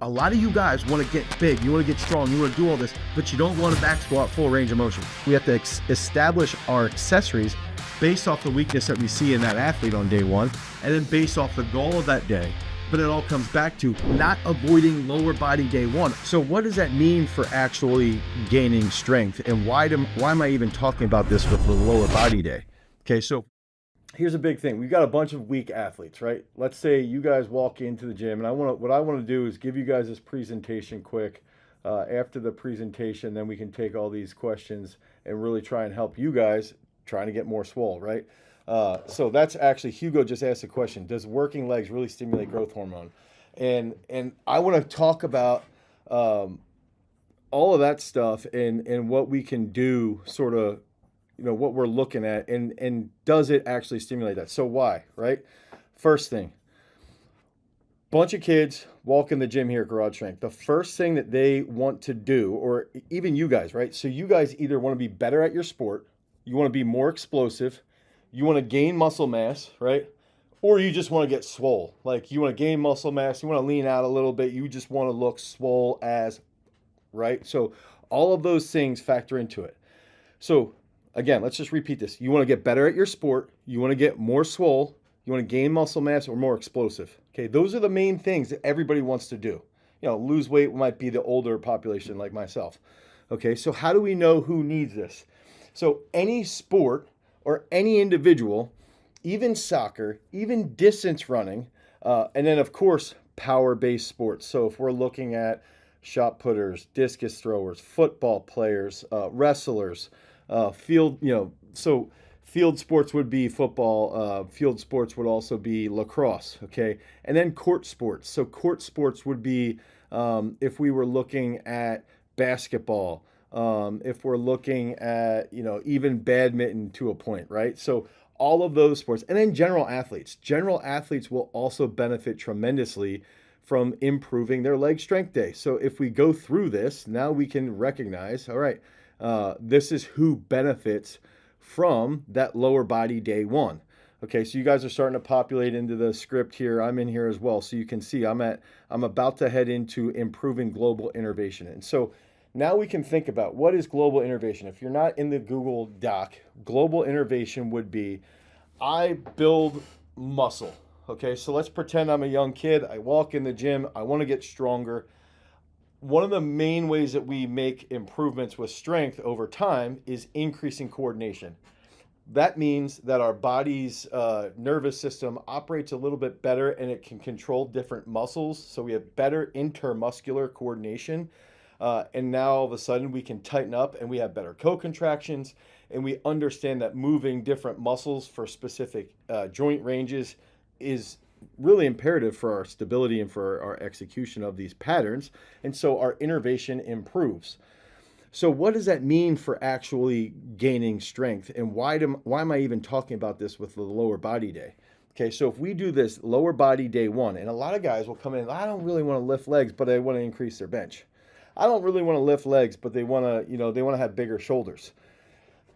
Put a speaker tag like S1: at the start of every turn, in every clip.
S1: A lot of you guys want to get big, you want to get strong, you want to do all this, but you don't want to back squat full range of motion. We have to establish our accessories based off the weakness that we see in that athlete on day one, and then based off the goal of that day. But it all comes back to not avoiding lower body day one. So what does that mean for actually gaining strength? And why am I even talking about this with the lower body day? Okay, so here's a big thing. We've got a bunch of weak athletes, right? Let's say you guys walk into the gym, and what I want to do is give you guys this presentation quick. After the presentation, then we can take all these questions and really try and help you guys trying to get more swole, right? So that's actually, Hugo just asked a question. Does working legs really stimulate growth hormone? And I want to talk about all of that stuff and what we can do, sort of, what we're looking at, and does it actually stimulate that? So why, right? First thing, bunch of kids walk in the gym here at Garage Strength. The first thing that they want to do, or even you guys, right? So you guys either want to be better at your sport, you want to be more explosive, you want to gain muscle mass, right? Or you just want to get swole. Like, you want to gain muscle mass, you want to lean out a little bit, you just want to look swole as, right? So all of those things factor into it. So again, let's just repeat this. You want to get better at your sport, you want to get more swole, you want to gain muscle mass, or more explosive. Okay, those are the main things that everybody wants to do. Lose weight might be the older population like myself. Okay, so how do we know who needs this? So any sport or any individual, even soccer, even distance running, and then of course power-based sports. So if we're looking at shot putters, discus throwers, football players, wrestlers, field sports would be football, field sports would also be lacrosse, okay? And then court sports. So court sports would be, if we were looking at basketball, if we're looking at, even badminton to a point, right? So all of those sports. And then general athletes. General athletes will also benefit tremendously from improving their leg strength day. So if we go through this, now we can recognize, all right, this is who benefits from that lower body day one. Okay, so you guys are starting to populate into the script here. I'm in here as well. So you can see I'm about to head into improving global innervation. And so now we can think about, what is global innervation? If you're not in the Google Doc, global innervation would be, I build muscle. Okay, so let's pretend I'm a young kid. I walk in the gym. I want to get stronger. One of the main ways that we make improvements with strength over time is increasing coordination. That means that our body's nervous system operates a little bit better, and it can control different muscles. So we have better intermuscular coordination. And now all of a sudden we can tighten up, and we have better co-contractions, and we understand that moving different muscles for specific joint ranges is really imperative for our stability and for our execution of these patterns. And so our innervation improves. So what does that mean for actually gaining strength? And why am I even talking about this with the lower body day? Okay, so if we do this lower body day one, and a lot of guys will come in, I don't really want to lift legs, but they want to increase their bench. I don't really want to lift legs, but they want to, they want to have bigger shoulders.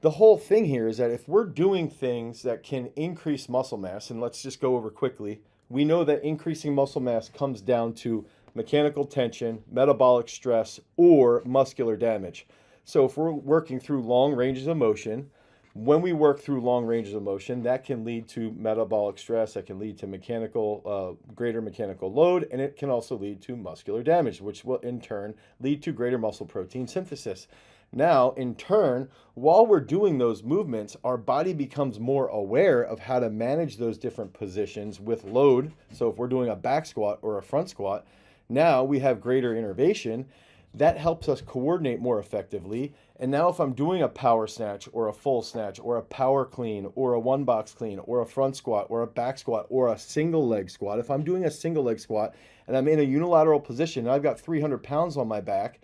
S1: The whole thing here is that if we're doing things that can increase muscle mass, and let's just go over quickly, we know that increasing muscle mass comes down to mechanical tension, metabolic stress, or muscular damage. So if we're working through long ranges of motion, when we work through long ranges of motion, that can lead to metabolic stress, that can lead to greater mechanical load, and it can also lead to muscular damage, which will in turn lead to greater muscle protein synthesis. Now, in turn, while we're doing those movements, our body becomes more aware of how to manage those different positions with load. So if we're doing a back squat or a front squat, now we have greater innervation. That helps us coordinate more effectively. And now if I'm doing a power snatch or a full snatch or a power clean or a one box clean or a front squat or a back squat or a single leg squat, if I'm doing a single leg squat and I'm in a unilateral position and I've got 300 pounds on my back,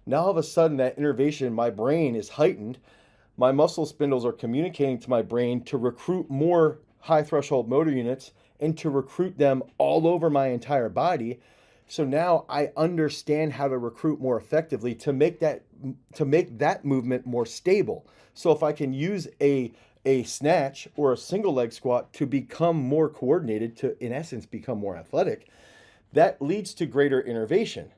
S1: now all of a sudden that innervation, my brain is heightened. My muscle spindles are communicating to my brain to recruit more high threshold motor units and to recruit them all over my entire body. So now I understand how to recruit more effectively to make that movement more stable. So if I can use a snatch or a single leg squat to become more coordinated, to in essence become more athletic, that leads to greater innervation.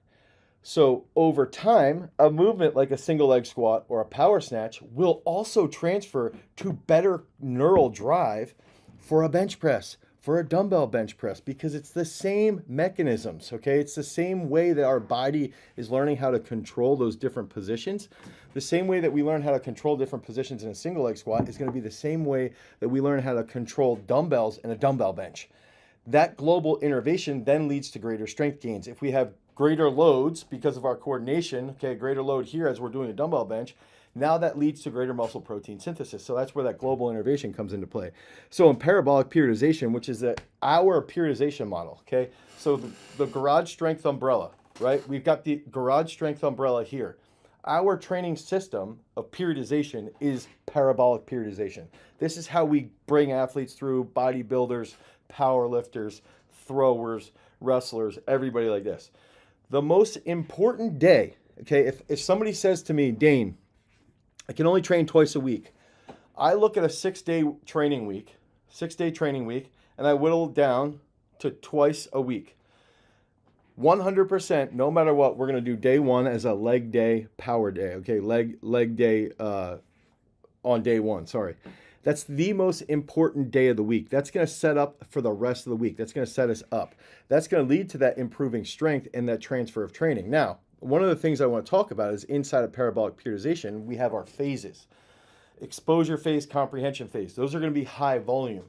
S1: So over time, a movement like a single leg squat or a power snatch will also transfer to better neural drive for a bench press, for a dumbbell bench press, because it's the same mechanisms, okay? It's the same way that our body is learning how to control those different positions. The same way that we learn how to control different positions in a single leg squat is going to be the same way that we learn how to control dumbbells in a dumbbell bench. That global innervation then leads to greater strength gains. If we have greater loads because of our coordination, okay, greater load here as we're doing a dumbbell bench, now that leads to greater muscle protein synthesis. So that's where that global innervation comes into play. So in parabolic periodization, which is our periodization model, okay, so the garage strength umbrella, right? We've got the garage strength umbrella here. Our training system of periodization is parabolic periodization. This is how we bring athletes through, bodybuilders, powerlifters, throwers, wrestlers, everybody like this. The most important day, okay, if somebody says to me, Dane, I can only train twice a week. I look at a 6-day training week, and I whittle it down to twice a week. 100%, no matter what, we're going to do day one as a leg day, power day, okay? Leg day on day one, sorry. That's the most important day of the week. That's going to set up for the rest of the week. That's going to set us up. That's going to lead to that improving strength and that transfer of training. Now, one of the things I want to talk about is inside of parabolic periodization, we have our phases. Exposure phase, comprehension phase. Those are going to be high volume.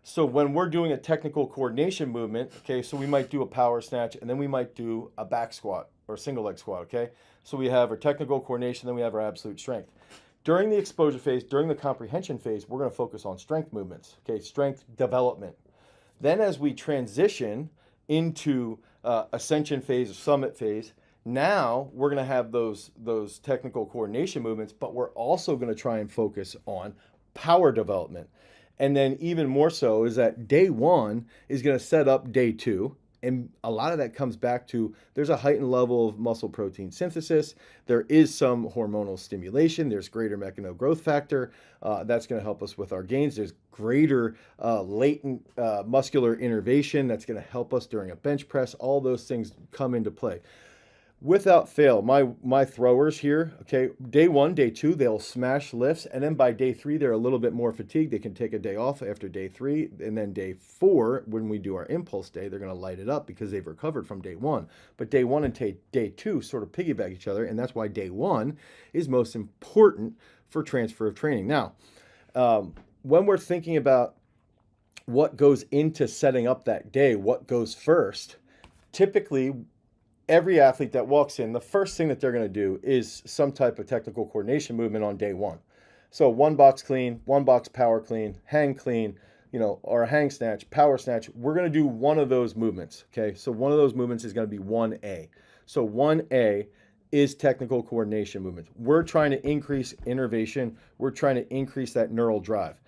S1: So when we're doing a technical coordination movement, okay, so we might do a power snatch and then we might do a back squat or a single leg squat, okay? So we have our technical coordination, then we have our absolute strength. During the exposure phase, during the comprehension phase, we're going to focus on strength movements, okay, strength development. Then as we transition into ascension phase or summit phase, now we're going to have those technical coordination movements, but we're also going to try and focus on power development. And then even more so is that day one is going to set up day two. And a lot of that comes back to there's a heightened level of muscle protein synthesis. There is some hormonal stimulation. There's greater mechanistic growth factor. That's going to help us with our gains. There's greater latent muscular innervation. That's going to help us during a bench press. All those things come into play. Without fail, my throwers here, okay, day one, day two, they'll smash lifts. And then by day three, they're a little bit more fatigued. They can take a day off after day three. And then day four, when we do our impulse day, they're going to light it up because they've recovered from day one. But day one and day two sort of piggyback each other. And that's why day one is most important for transfer of training. Now, when we're thinking about what goes into setting up that day, what goes first, typically, every athlete that walks in, the first thing that they're going to do is some type of technical coordination movement on day one. So 1 box clean, 1 box power clean, hang clean, or a hang snatch, power snatch. We're going to do one of those movements, okay? So one of those movements is going to be 1A. So 1A is technical coordination movements. We're trying to increase innervation. We're trying to increase that neural drive,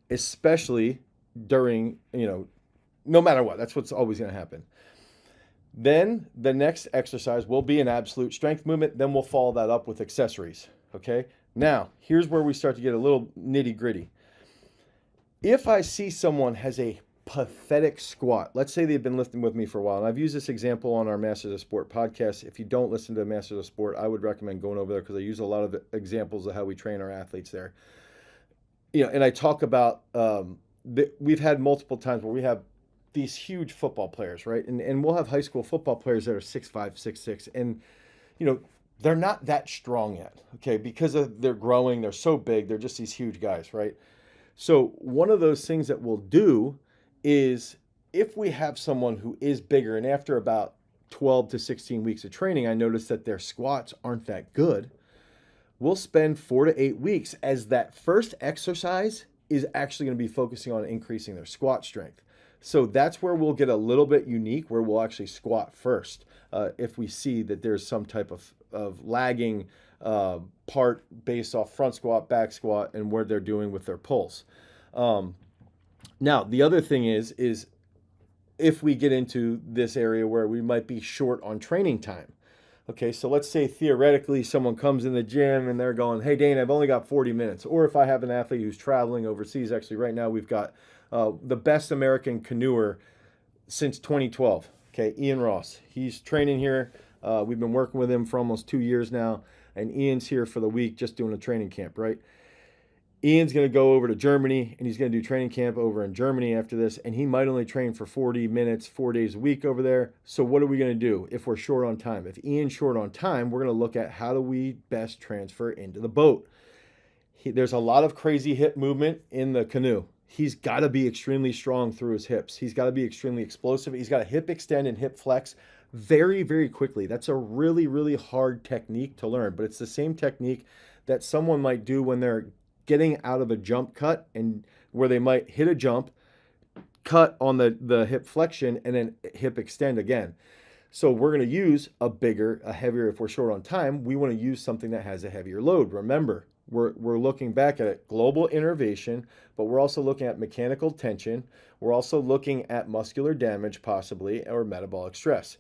S1: especially during, no matter what. That's what's always going to happen. Then the next exercise will be an absolute strength movement. Then we'll follow that up with accessories, okay? Now, here's where we start to get a little nitty gritty. If I see someone has a pathetic squat, let's say they've been lifting with me for a while, and I've used this example on our Masters of Sport podcast. If you don't listen to Masters of Sport, I would recommend going over there because I use a lot of examples of how we train our athletes there. And I talk about, we've had multiple times where we have these huge football players, right? And we'll have high school football players that are 6'5", 6'6", and they're not that strong yet, okay? Because they're growing, they're so big, they're just these huge guys, right? So one of those things that we'll do is if we have someone who is bigger and after about 12 to 16 weeks of training, I notice that their squats aren't that good, we'll spend 4 to 8 weeks as that first exercise is actually going to be focusing on increasing their squat strength. So that's where we'll get a little bit unique, where we'll actually squat first if we see that there's some type of lagging part based off front squat, back squat, and where they're doing with their pulse. Now, the other thing is if we get into this area where we might be short on training time. Okay, so let's say theoretically someone comes in the gym and they're going, hey, Dane, I've only got 40 minutes. Or if I have an athlete who's traveling overseas, actually right now we've got the best American canoeer since 2012, Okay, Ian Ross. He's training here. We've been working with him for almost 2 years now, and Ian's here for the week just doing a training camp, right? Ian's going to go over to Germany, and he's going to do training camp over in Germany after this, and he might only train for 40 minutes, 4 days a week over there. So what are we going to do if we're short on time? If Ian's short on time, we're going to look at how do we best transfer into the boat. There's a lot of crazy hip movement in the canoe. He's got to be extremely strong through his hips. He's got to be extremely explosive. He's got to hip extend and hip flex very, very quickly. That's a really, really hard technique to learn, but it's the same technique that someone might do when they're getting out of a jump cut, and where they might hit a jump, cut on the hip flexion, and then hip extend again. So we're going to use a heavier, if we're short on time, we want to use something that has a heavier load. Remember, we're looking back at it, global innervation, but we're also looking at mechanical tension. We're also looking at muscular damage possibly, or metabolic stress.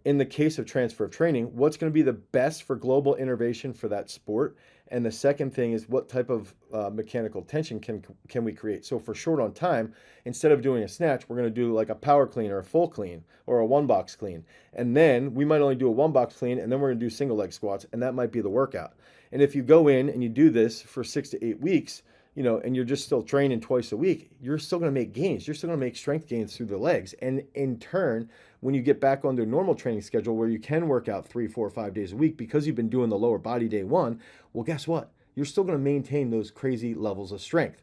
S1: In the case of transfer of training, what's going to be the best for global innervation for that sport? And the second thing is, what type of mechanical tension can we create? So for short on time, instead of doing a snatch, we're going to do like a power clean or a full clean or a one box clean. And then we might only do a one box clean, and then we're going to do single leg squats, and that might be the workout. And if you go in and you do this for 6 to 8 weeks, and you're just still training twice a week, you're still going to make gains. You're still going to make strength gains through the legs. And in turn, when you get back onto a normal training schedule where you can work out 3, 4, 5 days a week because you've been doing the lower body day one, well, guess what? You're still going to maintain those crazy levels of strength.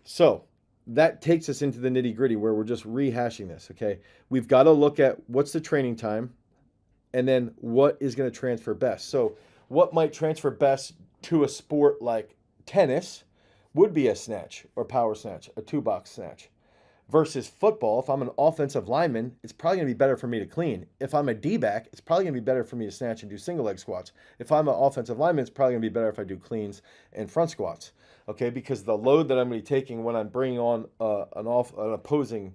S1: So that takes us into the nitty gritty where we're just rehashing this, okay? We've got to look at what's the training time and then what is going to transfer best. So what might transfer best to a sport like tennis would be a snatch or power snatch, a 2-box snatch. Versus football, if I'm an offensive lineman, it's probably going to be better for me to clean. If I'm a D-back, it's probably going to be better for me to snatch and do single leg squats. If I'm an offensive lineman, it's probably going to be better if I do cleans and front squats. Okay, because the load that I'm going to be taking when I'm bringing on an opposing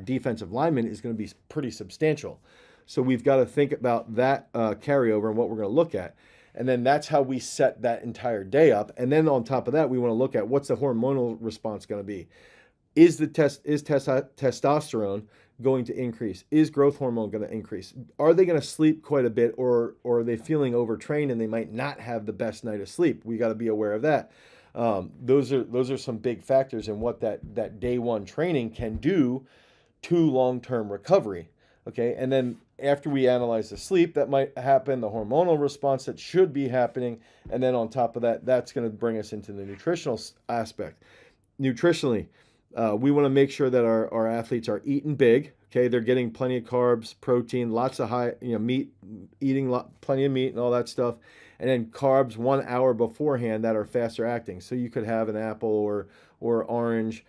S1: defensive lineman is going to be pretty substantial. So we've got to think about that carryover and what we're going to look at. And then that's how we set that entire day up. And then on top of that, we want to look at what's the hormonal response going to be. Is testosterone going to increase? Is growth hormone going to increase? Are they going to sleep quite a bit, or are they feeling overtrained and they might not have the best night of sleep? We got to be aware of that. Those are some big factors in what that day one training can do to long-term recovery. Okay, and then after we analyze the sleep that might happen, the hormonal response that should be happening, and then on top of that, that's going to bring us into the nutritional aspect. Nutritionally, we want to make sure that our athletes are eating big. Okay, they're getting plenty of carbs, protein, lots of high, meat, eating plenty of meat and all that stuff, and then carbs 1 hour beforehand that are faster acting. So you could have an apple or orange.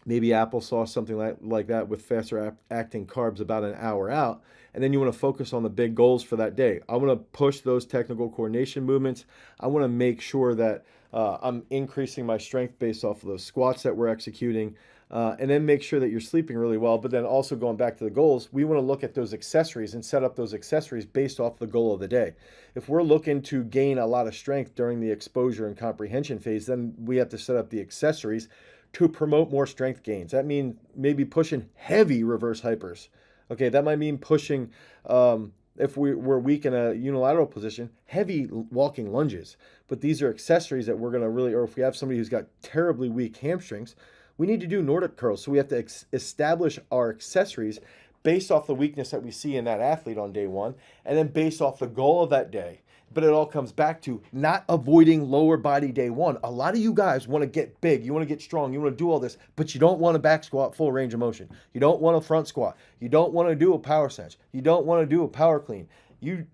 S1: Maybe applesauce, something like that with faster acting carbs about an hour out. And then you want to focus on the big goals for that day. I want to push those technical coordination movements. I want to make sure that I'm increasing my strength based off of those squats that we're executing. And then make sure that you're sleeping really well. But then also going back to the goals, we want to look at those accessories and set up those accessories based off the goal of the day. If we're looking to gain a lot of strength during the exposure and comprehension phase, then we have to set up the accessories to promote more strength gains. That means maybe pushing heavy reverse hypers. Okay, that might mean pushing, if we're weak in a unilateral position, heavy walking lunges. But these are accessories that we're going to really, or if we have somebody who's got terribly weak hamstrings, we need to do Nordic curls. So we have to establish our accessories based off the weakness that we see in that athlete on day one, and then based off the goal of that day. But it all comes back to not avoiding lower body day one. A lot of you guys want to get big. You want to get strong. You want to do all this, but you don't want to back squat full range of motion. You don't want a front squat. You don't want to do a power snatch. You don't want to do a power clean. You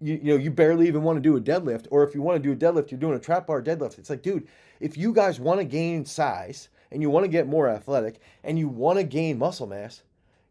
S1: barely even want to do a deadlift. Or if you want to do a deadlift, you're doing a trap bar deadlift. It's like, dude, if you guys want to gain size and you want to get more athletic and you want to gain muscle mass,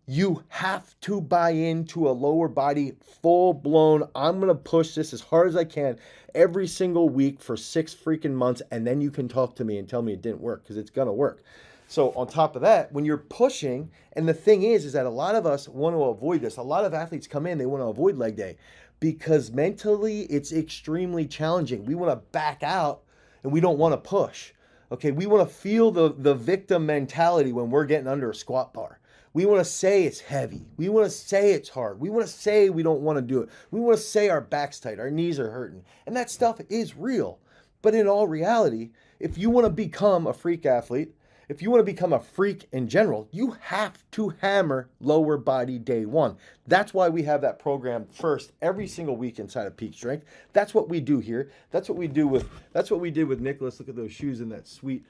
S1: you have to buy into a lower body, full-blown, I'm going to push this as hard as I can every single week for 6 freaking months, and then you can talk to me and tell me it didn't work, because it's going to work. So on top of that, when you're pushing, and the thing is that a lot of us want to avoid this. A lot of athletes come in, they want to avoid leg day, because mentally it's extremely challenging. We want to back out, and we don't want to push. Okay, we want to feel the victim mentality when we're getting under a squat bar. We want to say it's heavy. We want to say it's hard. We want to say we don't want to do it. We want to say our back's tight, our knees are hurting. And that stuff is real. But in all reality, if you want to become a freak athlete, if you want to become a freak in general, you have to hammer lower body day one. That's why we have that program first every single week inside of Peak Strength. That's what we do here. That's what we did with Nicholas. Look at those shoes and that sweet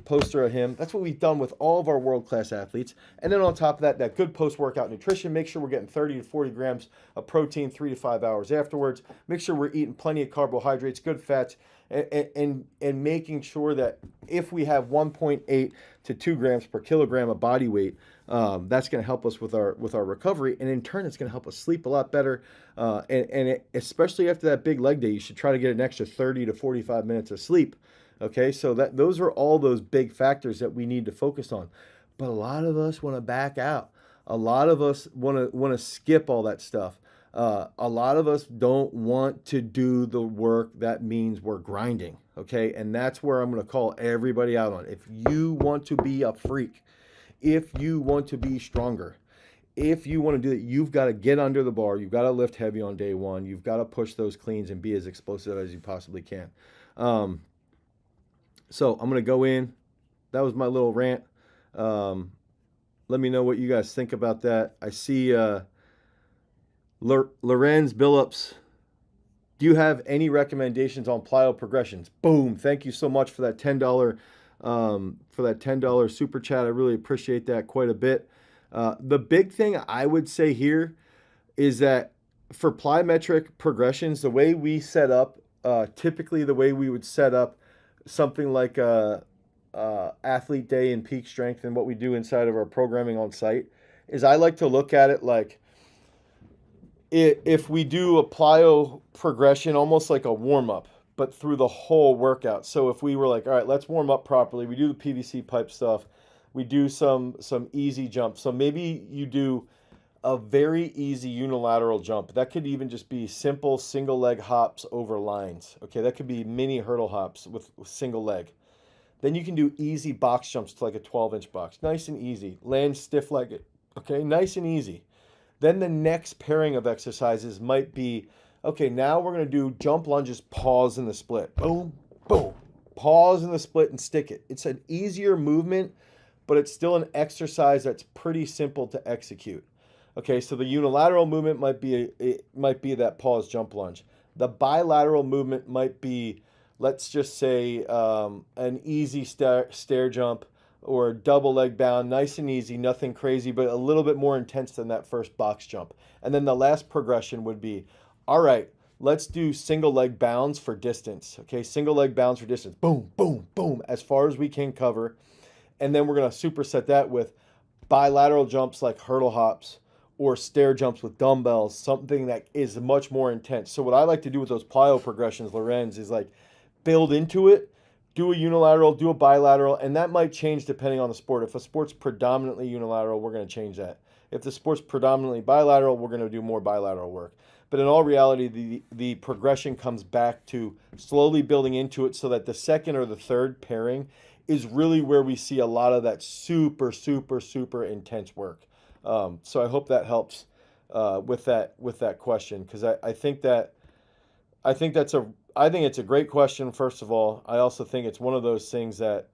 S1: poster of him. That's what we've done with all of our world-class athletes. And then on top of that, that good post-workout nutrition. Make sure we're getting 30 to 40 grams of protein 3 to 5 hours afterwards. Make sure we're eating plenty of carbohydrates, good fats, and making sure that if we have 1.8 to 2 grams per kilogram of body weight, that's going to help us with our recovery, and in turn, it's going to help us sleep a lot better. Especially after that big leg day, you should try to get an extra 30 to 45 minutes of sleep. Okay, so those are all those big factors that we need to focus on. But a lot of us want to back out. A lot of us want to skip all that stuff. A lot of us don't want to do the work that means we're grinding. Okay, and that's where I'm going to call everybody out on. If you want to be a freak, if you want to be stronger, if you want to do it, you've got to get under the bar. You've got to lift heavy on day one. You've got to push those cleans and be as explosive as you possibly can. So I'm going to go in. That was my little rant. Let me know what you guys think about that. I see Lorenz Billups. Do you have any recommendations on plyo progressions? Boom. Thank you so much for that $10 super chat. I really appreciate that quite a bit. The big thing I would say here is that for plyometric progressions, the way we set up, typically the way we would set up something like a athlete day in Peak Strength and what we do inside of our programming on site is I like to look at it like if we do a plyo progression almost like a warm-up, but through the whole workout. So if we were like, all right, let's warm up properly, we do the PVC pipe stuff, we do some easy jumps. So maybe you do a very easy unilateral jump. That could even just be simple single leg hops over lines. Okay, that could be mini hurdle hops with single leg. Then you can do easy box jumps to like a 12-inch box. Nice and easy. Land stiff-legged. Okay, nice and easy. Then the next pairing of exercises might be, okay, now we're going to do jump lunges, pause in the split. Boom, boom. Pause in the split and stick it. It's an easier movement, but it's still an exercise that's pretty simple to execute. Okay, so the unilateral movement might be that pause jump lunge. The bilateral movement might be, let's just say, an easy stair jump or double leg bound, nice and easy, nothing crazy, but a little bit more intense than that first box jump. And then the last progression would be, all right, let's do single leg bounds for distance. Okay, single leg bounds for distance. Boom, boom, boom, as far as we can cover. And then we're going to superset that with bilateral jumps like hurdle hops or stair jumps with dumbbells, something that is much more intense. So what I like to do with those plyo progressions, Lorenz, is like build into it, do a unilateral, do a bilateral, and that might change depending on the sport. If a sport's predominantly unilateral, we're going to change that. If the sport's predominantly bilateral, we're going to do more bilateral work. But in all reality, the progression comes back to slowly building into it so that the second or the third pairing is really where we see a lot of that super, super, super intense work. So I hope that helps with that question, because I think it's a great question. First of all, I also think it's one of those things that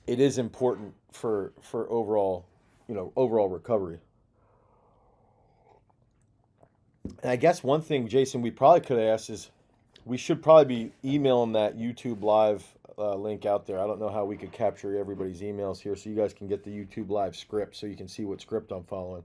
S1: it is important for overall recovery. And I guess one thing, Jason, we probably could have asked is we should probably be emailing that YouTube Live link out there. I don't know how we could capture everybody's emails here so you guys can get the YouTube Live script so you can see what script I'm following.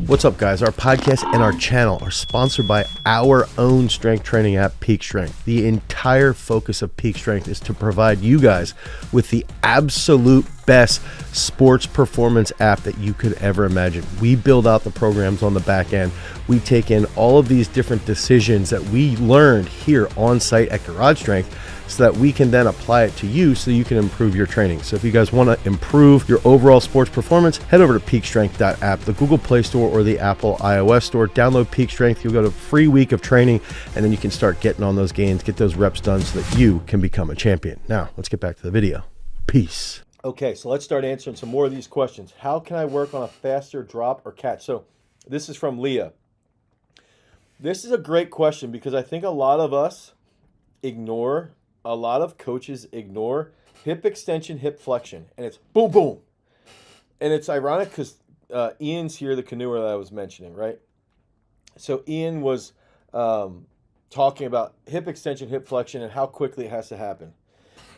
S1: What's up, guys? Our podcast and our channel are sponsored by our own strength training app, Peak Strength. The entire focus of Peak Strength is to provide you guys with the absolute best sports performance app that you could ever imagine. We build out the programs on the back end. We take in all of these different decisions that we learned here on site at Garage Strength so that we can then apply it to you so you can improve your training. So if you guys want to improve your overall sports performance, head over to peakstrength.app, the Google Play Store or the Apple iOS Store. Download Peak Strength. You'll get a free week of training, and then you can start getting on those gains, get those reps done so that you can become a champion. Now, let's get back to the video. Peace. Okay, so let's start answering some more of these questions. How can I work on a faster drop or catch? So this is from Leah. This is a great question because I think a lot of us ignore, a lot of coaches ignore hip extension, hip flexion, and it's boom, boom. And it's ironic because Ian's here, the canoeer that I was mentioning, right? So Ian was talking about hip extension, hip flexion, and how quickly it has to happen.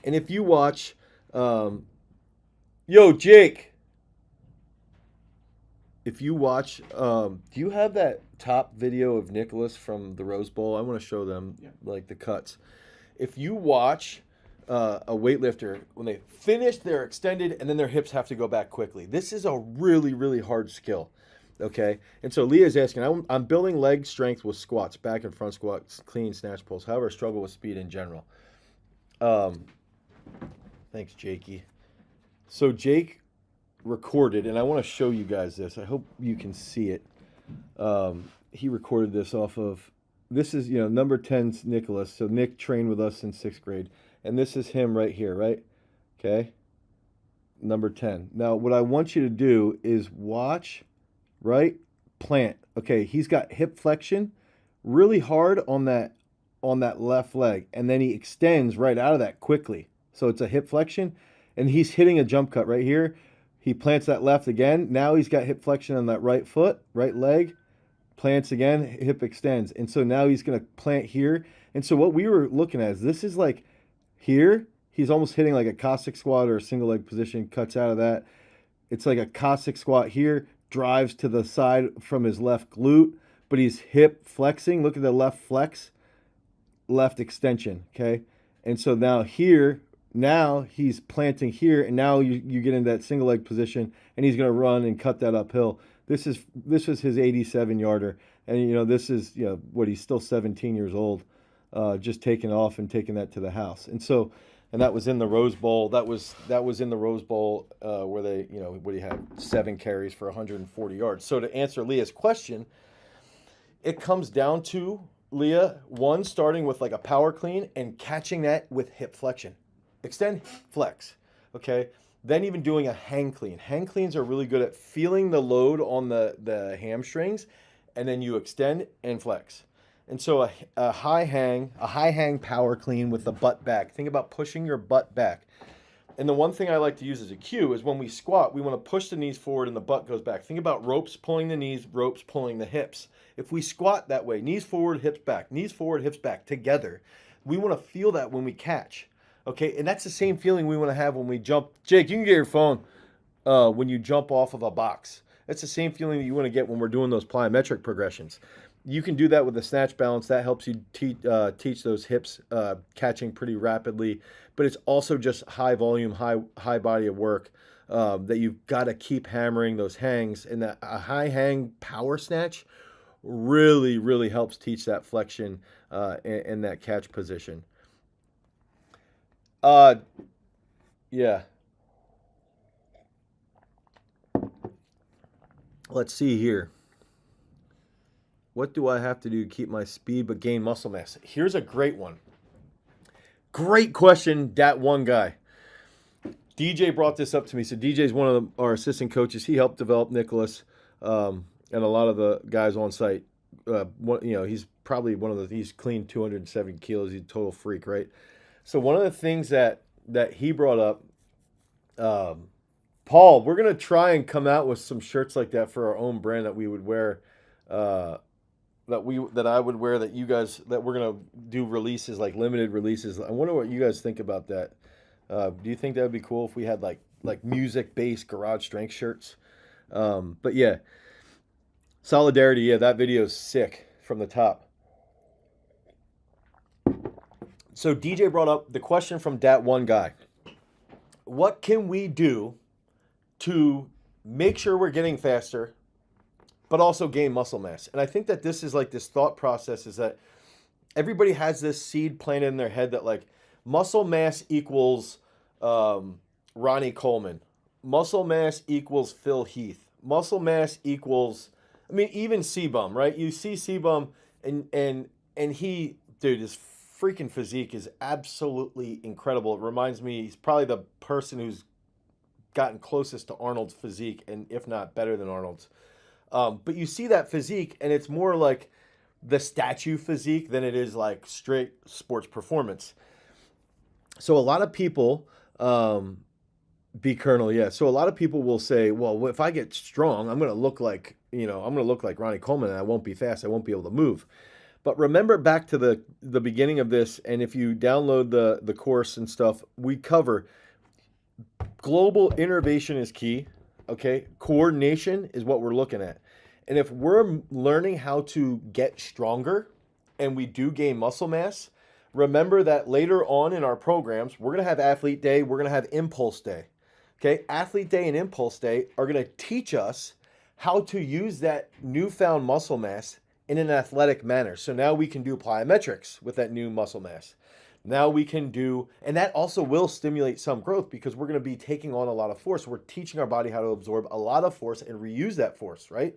S1: And if you watch, yo, Jake, if you watch, do you have that top video of Nicholas from the Rose Bowl? I want to show them like the cuts. If you watch a weightlifter, when they finish, they're extended, and then their hips have to go back quickly. This is a really, really hard skill. Okay, and so Leah's asking, I'm building leg strength with squats, back and front squats, clean snatch pulls. However, I struggle with speed in general. Thanks, Jakey. So Jake recorded, and I want to show you guys this. I hope you can see it. He recorded this off of, this is, number 10's Nicholas. So Nick trained with us in 6th grade. And this is him right here, right? Okay. Number 10. Now, what I want you to do is watch, right? Plant. Okay, he's got hip flexion really hard on that left leg. And then he extends right out of that quickly. So it's a hip flexion. And he's hitting a jump cut right here. He plants that left again. Now he's got hip flexion on that right foot, right leg. Plants again, hip extends. And so now he's going to plant here. And so what we were looking at is this is like here, he's almost hitting like a Cossack squat or a single leg position, cuts out of that. It's like a Cossack squat here, drives to the side from his left glute, but he's hip flexing. Look at the left flex, left extension, okay? And so now here, now he's planting here, and now you get into that single leg position, and he's going to run and cut that uphill. This was his 87-yarder, and this is what, he's still 17 years old, just taking off and taking that to the house. And so, and that was in the Rose Bowl. That was in the Rose Bowl where they what do you have, 7 carries for 140 yards. So to answer Leah's question, it comes down to, Leah, one, starting with like a power clean and catching that with hip flexion. Extend, flex, okay? Then even doing a hang clean. Hang cleans are really good at feeling the load on the hamstrings, and then you extend and flex. And so a high hang power clean with the butt back. Think about pushing your butt back. And the one thing I like to use as a cue is when we squat, we want to push the knees forward and the butt goes back. Think about ropes pulling the knees, ropes pulling the hips. If we squat that way, knees forward, hips back, knees forward, hips back together, we want to feel that when we catch. Okay, and that's the same feeling we want to have when we jump. Jake, you can get your phone when you jump off of a box. That's the same feeling that you want to get when we're doing those plyometric progressions. You can do that with the snatch balance. That helps you teach those hips catching pretty rapidly. But it's also just high volume, high body of work that you've got to keep hammering those hangs. And a high hang power snatch really, really helps teach that flexion and that catch position. Yeah. Let's see here. What do I have to do to keep my speed but gain muscle mass? Here's a great one. Great question, that one guy. DJ brought this up to me. So DJ's one of our assistant coaches. He helped develop Nicholas and a lot of the guys on site. He's probably he's clean 270 kilos. He's a total freak, right? So one of the things that he brought up, Paul, we're going to try and come out with some shirts like that for our own brand that we would wear, that I would wear, that you guys, that we're going to do releases, like limited releases. I wonder what you guys think about that. Do you think that would be cool if we had like music-based garage strength shirts? But yeah, solidarity. Yeah, that video is sick from the top. So DJ brought up the question from that one guy. What can we do to make sure we're getting faster, but also gain muscle mass? And I think that this is like this thought process is that everybody has this seed planted in their head that like muscle mass equals Ronnie Coleman. Muscle mass equals Phil Heath. Muscle mass equals, I mean, even C-Bum, right? You see C-Bum and he, dude, his freaking physique is absolutely incredible. It reminds me, he's probably the person who's gotten closest to Arnold's physique, and if not better than Arnold's. But you see that physique, and it's more like the statue physique than it is like straight sports performance. So a lot of people, B Colonel, yeah. So a lot of people will say, well, if I get strong, I'm going to look like, I'm going to look like Ronnie Coleman, and I won't be fast. I won't be able to move. But remember back to the beginning of this, and if you download the course and stuff, we cover global innervation is key, okay? Coordination is what we're looking at. And if we're learning how to get stronger and we do gain muscle mass, remember that later on in our programs, we're going to have Athlete Day, we're going to have Impulse Day. Okay, Athlete Day and Impulse Day are going to teach us how to use that newfound muscle mass in an athletic manner. So now we can do plyometrics with that new muscle mass. Now we can do, and that also will stimulate some growth because we're going to be taking on a lot of force. We're teaching our body how to absorb a lot of force and reuse that force, right?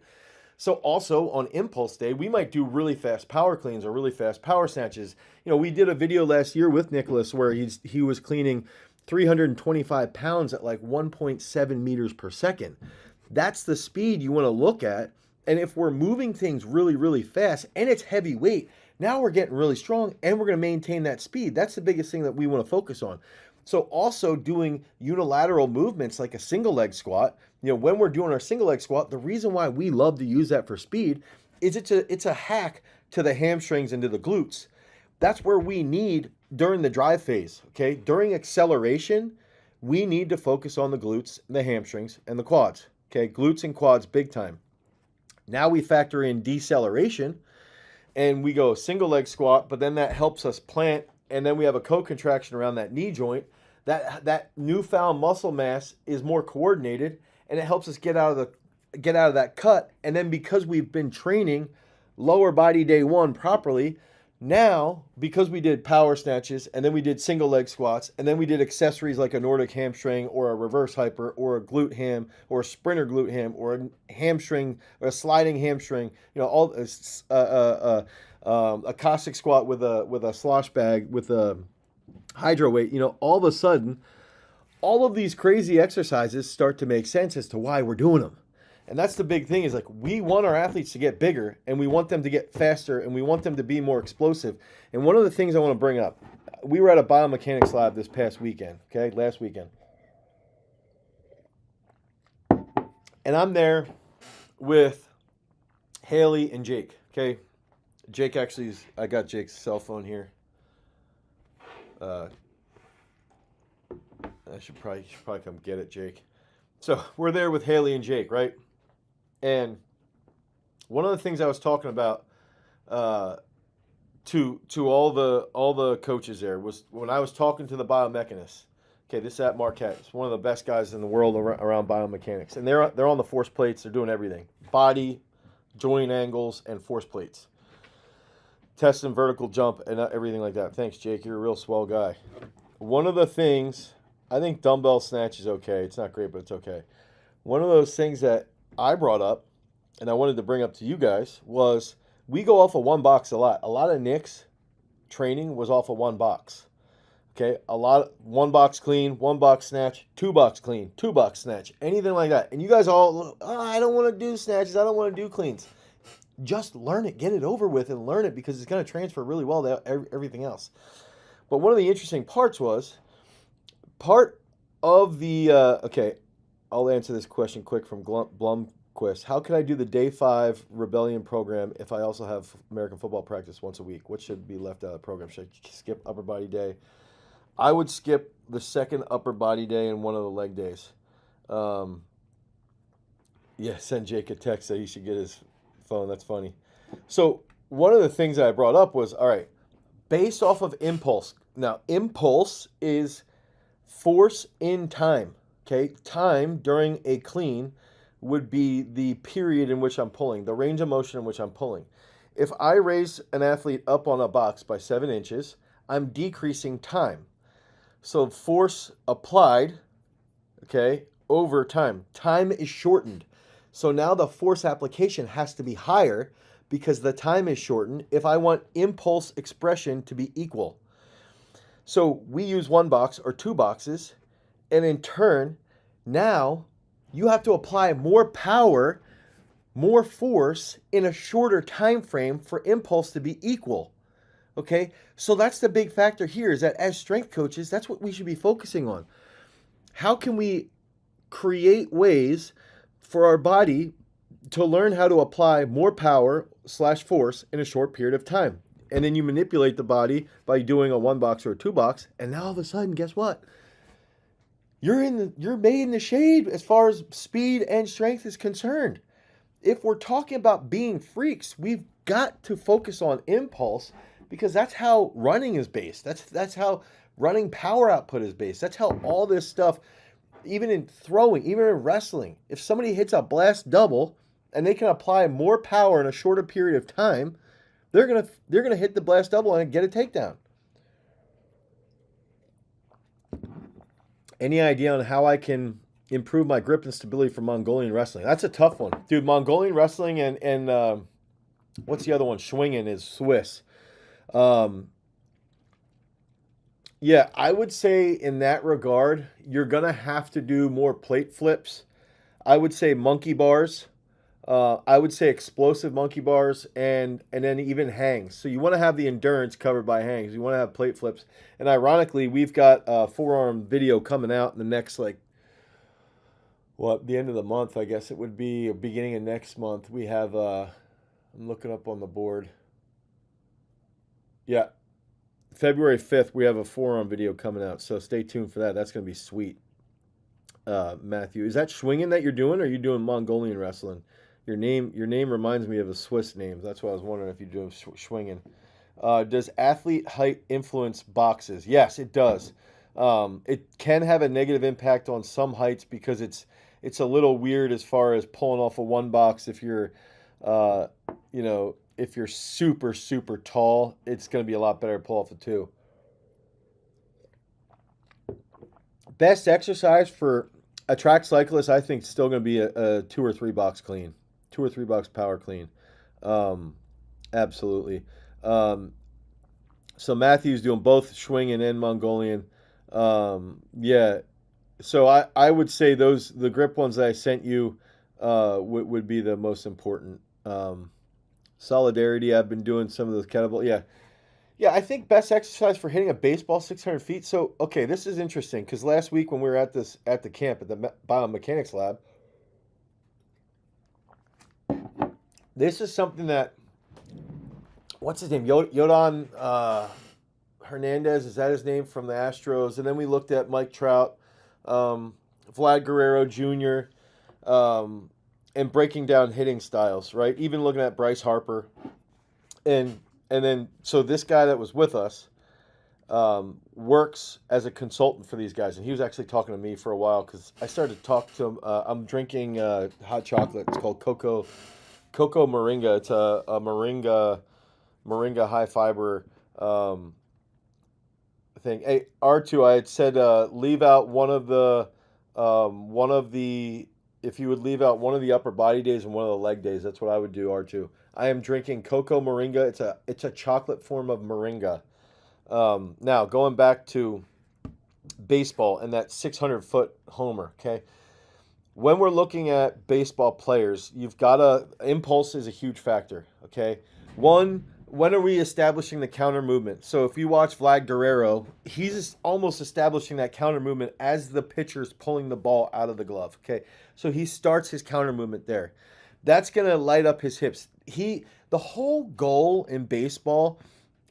S1: So also on Impulse Day, we might do really fast power cleans or really fast power snatches. We did a video last year with Nicholas where he was cleaning 325 pounds at like 1.7 meters per second. That's the speed you want to look at. And if we're moving things really, really fast and it's heavy weight, now we're getting really strong and we're going to maintain that speed. That's the biggest thing that we want to focus on. So also doing unilateral movements like a single leg squat, when we're doing our single leg squat, the reason why we love to use that for speed is it's a hack to the hamstrings and to the glutes. That's where we need during the drive phase, okay? During acceleration, we need to focus on the glutes, the hamstrings, and the quads, okay? Glutes and quads, big time. Now we factor in deceleration, and we go single leg squat, but then that helps us plant, and then we have a co-contraction around that knee joint. That newfound muscle mass is more coordinated, and it helps us get out of that cut. And then because we've been training lower body day one properly, now, because we did power snatches, and then we did single leg squats, and then we did accessories like a Nordic hamstring or a reverse hyper or a glute ham or a sprinter glute ham or a hamstring or a sliding hamstring, all a Cossack squat with a slosh bag with a hydro weight, all of a sudden, all of these crazy exercises start to make sense as to why we're doing them. And that's the big thing is like we want our athletes to get bigger and we want them to get faster and we want them to be more explosive. And one of the things I want to bring up, we were at a biomechanics lab this past weekend, okay, last weekend. And I'm there with Haley and Jake, okay? Jake I got Jake's cell phone here. I should probably come get it, Jake. So we're there with Haley and Jake, right? And one of the things I was talking about to all the coaches there was when I was talking to the biomechanists. Okay, this is at Marquette. It's one of the best guys in the world around biomechanics, and they're on the force plates. They're doing everything: body, joint angles, and force plates. Testing vertical jump and everything like that. Thanks, Jake. You're a real swell guy. One of the things, I think dumbbell snatch is okay. It's not great, but it's okay. One of those things that I brought up, and I wanted to bring up to you guys, was we go off of one box a lot. A lot of Nick's training was off of one box. Okay, one box clean, one box snatch, two box clean, two box snatch, anything like that. And you guys all, I don't want to do snatches. I don't want to do cleans. Just learn it, get it over with and learn it because it's going to transfer really well to everything else. But one of the interesting parts was, part of the, okay, I'll answer this question quick from Blumquist. How can I do the day 5 rebellion program if I also have American football practice once a week? What should be left out of the program? Should I skip upper body day? I would skip the second upper body day and one of the leg days. Yeah, send Jake a text that he should get his phone. That's funny. So one of the things that I brought up was, all right, based off of impulse. Now, impulse is force in time, okay? Time during a clean would be the period in which I'm pulling, the range of motion in which I'm pulling. If I raise an athlete up on a box by 7 inches, I'm decreasing time. So force applied, okay, over time. Time is shortened. So now the force application has to be higher because the time is shortened if I want impulse expression to be equal. So we use one box or two boxes, and in turn, Now you have to apply more power, more force in a shorter time frame for impulse to be equal. Okay, so that's the big factor here, is that as strength coaches, that's what we should be focusing on. How can we create ways for our body to learn how to apply more power / force in a short period of time? And then you manipulate the body by doing a 1 box or a 2 box, and now all of a sudden, guess what? You're made in the shade as far as speed and strength is concerned. If we're talking about being freaks, we've got to focus on impulse, because that's how running is based. That's how running power output is based. That's how all this stuff, even in throwing, even in wrestling, if somebody hits a blast double and they can apply more power in a shorter period of time, they're gonna hit the blast double and get a takedown. Any idea on how I can improve my grip and stability for Mongolian wrestling? That's a tough one, dude. Mongolian wrestling and what's the other one? Schwingen is Swiss. Yeah, I would say in that regard, you're gonna have to do more plate flips. I would say monkey bars. I would say explosive monkey bars, and then even hangs. So you want to have the endurance covered by hangs. You want to have plate flips. And ironically, we've got a forearm video coming out in the next, the end of the month, I guess it would be, or beginning of next month. We have, I'm looking up on the board. Yeah, February 5th, we have a forearm video coming out. So stay tuned for that. That's going to be sweet. Matthew, is that Schwingen that you're doing, or are you doing Mongolian wrestling? Your name reminds me of a Swiss name. That's why I was wondering if you're doing Schwingen. Does athlete height influence boxes? Yes, it does. It can have a negative impact on some heights, because it's a little weird as far as pulling off a 1 box. If you're, if you're super, super tall, it's going to be a lot better to pull off a 2. Best exercise for a track cyclist, I think, is still going to be a 2 or 3 box clean. 2 or 3 box power clean. Absolutely. So Matthew's doing both Schwingen and Mongolian. Yeah. So I would say the grip ones that I sent you would be the most important. Solidarity, I've been doing some of those kettlebell. Yeah. Yeah, I think best exercise for hitting a baseball 600 feet. So, okay, this is interesting, because last week when we were at the camp at the biomechanics lab, this is something that, what's his name? Yodan Hernandez, is that his name, from the Astros? And then we looked at Mike Trout, Vlad Guerrero Jr., and breaking down hitting styles, right? Even looking at Bryce Harper. And then, so this guy that was with us works as a consultant for these guys. And he was actually talking to me for a while, because I started to talk to him. I'm drinking hot chocolate. It's called Cocoa Moringa. It's a moringa high fiber thing. Hey, R2, I had said leave out one of the if you would leave out one of the upper body days and one of the leg days, that's what I would do, R2. I am drinking Cocoa Moringa. It's a chocolate form of moringa. Now, going back to baseball and that 600-foot homer, okay? When we're looking at baseball players, impulse is a huge factor, okay? When are we establishing the counter movement? So if you watch Vlad Guerrero, he's almost establishing that counter movement as the pitcher's pulling the ball out of the glove, okay? So he starts his counter movement there. That's going to light up his hips. The whole goal in baseball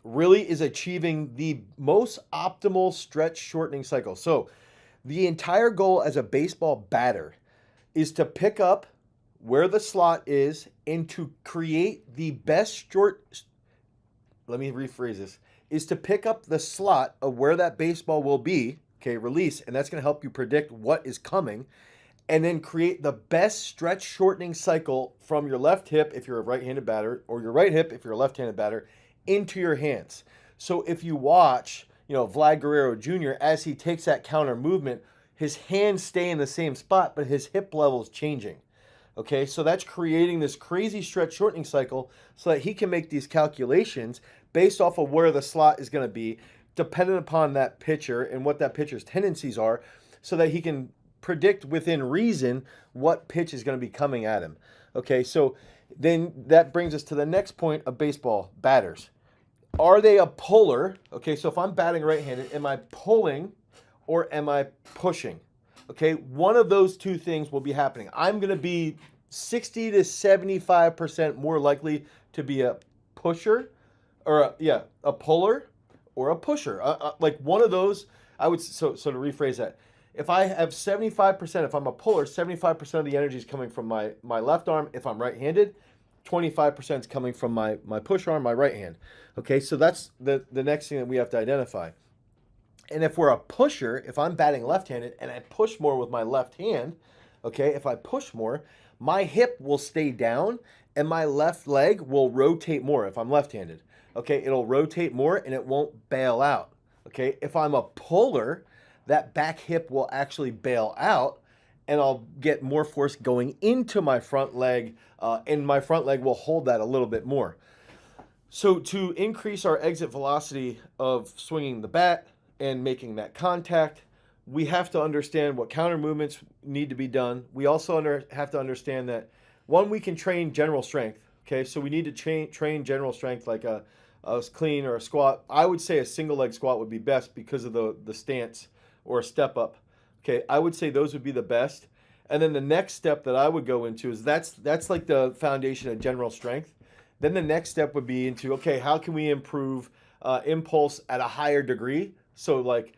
S1: really is achieving the most optimal stretch shortening cycle. So the entire goal as a baseball batter is to pick up where the slot is and to create the best let me rephrase this, is to pick up the slot of where that baseball will be, okay, release, and that's going to help you predict what is coming, and then create the best stretch shortening cycle from your left hip if you're a right-handed batter, or your right hip if you're a left-handed batter, into your hands. So if you watch, Vlad Guerrero Jr., as he takes that counter movement, his hands stay in the same spot, but his hip level is changing. Okay, so that's creating this crazy stretch shortening cycle so that he can make these calculations based off of where the slot is going to be, dependent upon that pitcher and what that pitcher's tendencies are, so that he can predict within reason what pitch is going to be coming at him. Okay, so then that brings us to the next point of baseball batters. Are they a puller? Okay, so if I'm batting right-handed, am I pulling or am I pushing? Okay, one of those two things will be happening. I'm going to be 60 to 75% more likely to be a pusher or a puller or a pusher. Like one of those, I would, so to rephrase that, if I have 75%, if I'm a puller, 75% of the energy is coming from my left arm. If I'm right-handed, 25% is coming from my push arm, my right hand. Okay, so that's the next thing that we have to identify. And if we're a pusher, if I'm batting left-handed and I push more with my left hand, okay, if I push more, my hip will stay down and my left leg will rotate more if I'm left-handed. Okay, it'll rotate more and it won't bail out. Okay, if I'm a puller, that back hip will actually bail out and I'll get more force going into my front leg, and my front leg will hold that a little bit more. So to increase our exit velocity of swinging the bat and making that contact, we have to understand what counter movements need to be done. We also have to understand that, one, we can train general strength. Okay, so we need to train general strength like a clean or a squat. I would say a single leg squat would be best because of the stance or a step up. Okay, I would say those would be the best. And then the next step that I would go into is that's like the foundation of general strength. Then the next step would be into, okay, how can we improve impulse at a higher degree? So like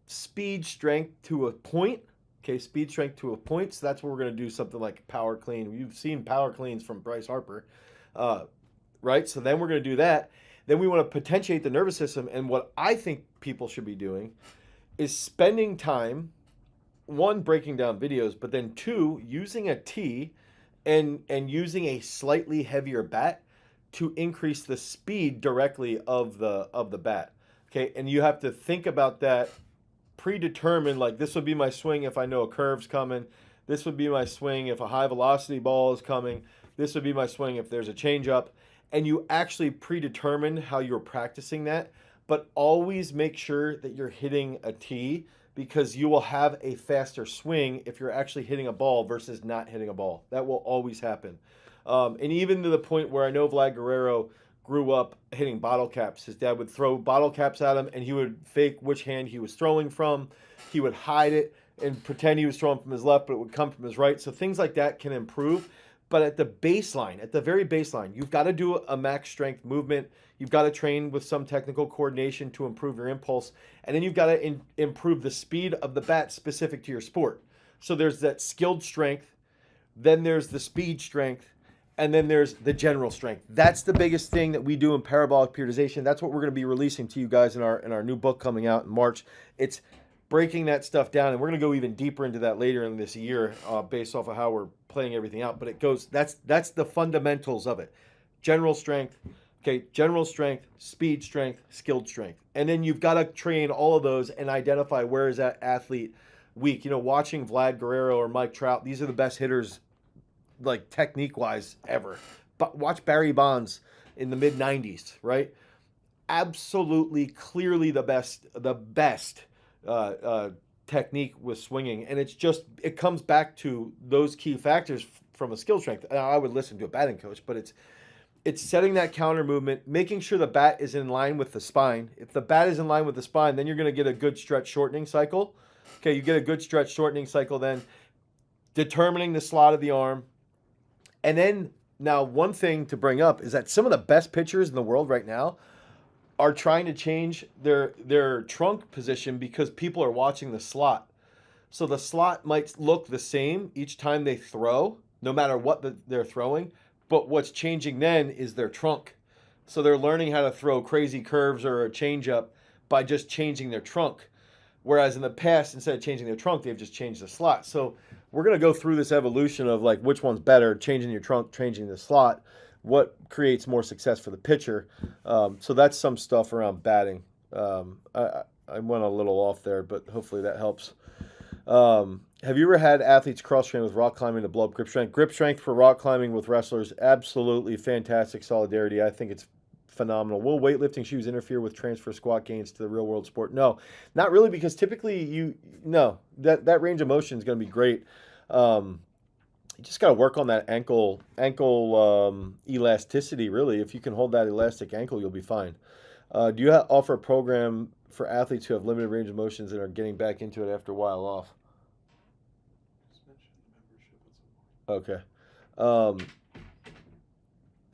S1: speed strength to a point. Okay, speed strength to a point. So that's where we're going to do something like power clean. You've seen power cleans from Bryce Harper, right? So then we're going to do that. Then we want to potentiate the nervous system. And what I think people should be doing is spending time, one, breaking down videos, but then two, using a tee and using a slightly heavier bat to increase the speed directly of the bat. Okay, and you have to think about that, predetermined, like this would be my swing if I know a curve's coming. This would be my swing if a high velocity ball is coming. This would be my swing if there's a changeup. And you actually predetermine how you're practicing that, but always make sure that you're hitting a tee, because you will have a faster swing if you're actually hitting a ball versus not hitting a ball. That will always happen. And even to the point where I know Vlad Guerrero grew up hitting bottle caps. His dad would throw bottle caps at him and he would fake which hand he was throwing from. He would hide it and pretend he was throwing from his left, but it would come from his right. So things like that can improve. But at the baseline, at the very baseline, you've got to do a max strength movement. You've got to train with some technical coordination to improve your impulse. And then you've got to improve the speed of the bat specific to your sport. So there's that skilled strength, then there's the speed strength, and then there's the general strength. That's the biggest thing that we do in parabolic periodization. That's what we're going to be releasing to you guys in our new book coming out in March. It's breaking that stuff down, and we're going to go even deeper into that later in this year based off of how we're playing everything out. But it goes, that's the fundamentals of it. General strength, okay, general strength, speed strength, skilled strength. And then you've got to train all of those and identify where is that athlete weak. You know, watching Vlad Guerrero or Mike Trout, these are the best hitters, like technique-wise, ever. But watch Barry Bonds in the mid-90s, right? Absolutely, clearly the best technique with swinging. And it comes back to those key factors from a skill strength. I would listen to a batting coach, but it's setting that counter movement, making sure the bat is in line with the spine. If the bat is in line with the spine, then you're going to get a good stretch shortening cycle. Okay, you get a good stretch shortening cycle, then determining the slot of the arm. And then now one thing to bring up is that some of the best pitchers in the world right now are trying to change their trunk position because people are watching the slot. So the slot might look the same each time they throw, no matter what they're throwing, but what's changing then is their trunk. So they're learning how to throw crazy curves or a changeup by just changing their trunk. Whereas in the past, instead of changing their trunk, they've just changed the slot. So we're going to go through this evolution of like which one's better, changing your trunk, changing the slot, what creates more success for the pitcher. So that's some stuff around batting. I went a little off there, but hopefully that helps. Have you ever had athletes cross-train with rock climbing to blow up grip strength? Grip strength for rock climbing with wrestlers, absolutely fantastic solidarity. I think it's phenomenal. Will weightlifting shoes interfere with transfer squat gains to the real world sport? No, not really, because typically that range of motion is going to be great. You just got to work on that ankle elasticity, really. If you can hold that elastic ankle, you'll be fine. Do you offer a program for athletes who have limited range of motions and are getting back into it after a while off? Okay.